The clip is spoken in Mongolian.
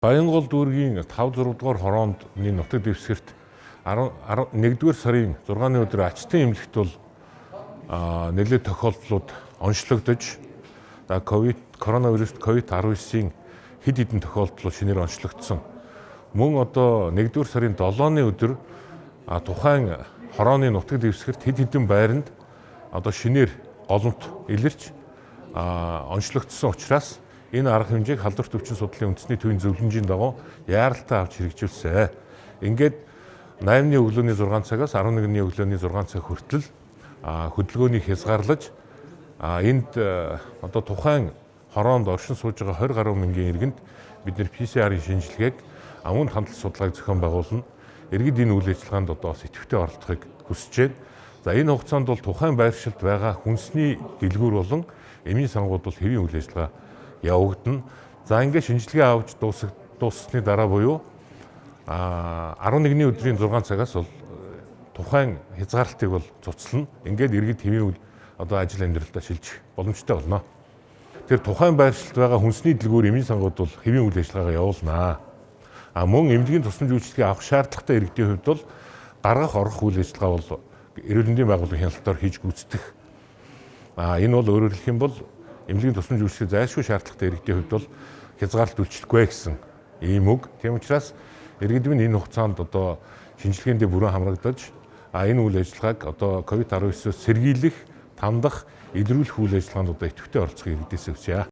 Баянгол дүүргийн 5-6 дугаар хорооны нутаг дэвсгэрт 1-р сарын 6-ны өдөр ачтын эмнэлэгт бол нэлээд тохиолдлууд онцлогдож коронавирус COVID-19-ийн хэд хэдэн тохиолдол шинээр онцлогдсон. Мөн одоо 1-р сарын 7-ны өдөр тухайн хорооны нутаг дэвсгэрт хэд хэдэн байранд одоо шинээр голомт илэрч онцлогдсон учраас энэ арга хэмжээг халдварт өвчин судлалын үндэсний төвийн зөвлөмжийн дагуу яаралтай авч хэрэгжүүлсэн. Ингээд 8-ны өглөөний 6 цагаас 11-ний өглөөний 6 цаг хүртэл хөдөлгөөнийг хязгаарлаж энд одоо тухайн хороонд оршин сууж байгаа 20 гаруй мянган иргэнд бид нэр PCR-ийн шинжилгээг амун хандлт судалгааг зохион байгуулна. Иргэд энэ үйл ажиллагаанд одоо бас идэвхтэй оролцохыг хүсэж байна. За энэ хугацаанд бол тухайн байршилд байгаа хүнсний дэлгүүр болон эмийн сангууд бол хэвийн үйл ажиллагаа явагдана. За ингээд шинжилгээ авч дууссны дараа буюу 11-ний өдрийн 6 цагаас бол тухайн хязгаарлалтыг бол цуцлана. Ингээд иргэд хэвийн одоо ажил амьдралдаа шилжих боломжтой болно. Тэр тухайн байршилд байгаа хүнсний дэлгүүр эмийн сангууд бол хэвийн үйл ажиллагаагаа явуулнаа. Мөн эмнэлгийн тусламж үйлчилгээ авах шаардлагатай иргэдийн хувьд бол гаргах орох үйл ажиллагаа бол эрүүл мэндийн байгууллагын хяналтаар хийж гүйцэтгэх. Энэ бол өөрөөр хэлэх юм бол эмнэлгийн тусламж үйлчилгээ зайлшгүй шаардлагатай иргэдийн хувьд бол хязгаарлалт үйлчлэхгүй гэсэн ийм үг. Тийм учраас иргэд минь энэ хугацаанд одоо шинжилгээндээ бүрэн хамрагдаж энэ үйл ажиллагааг одоо COVID-19-с сэргийлэх, тандах, илрүүлэх үйл ажиллагаанд одоо идэвхтэй оролцохыг иргэдээс хүсье.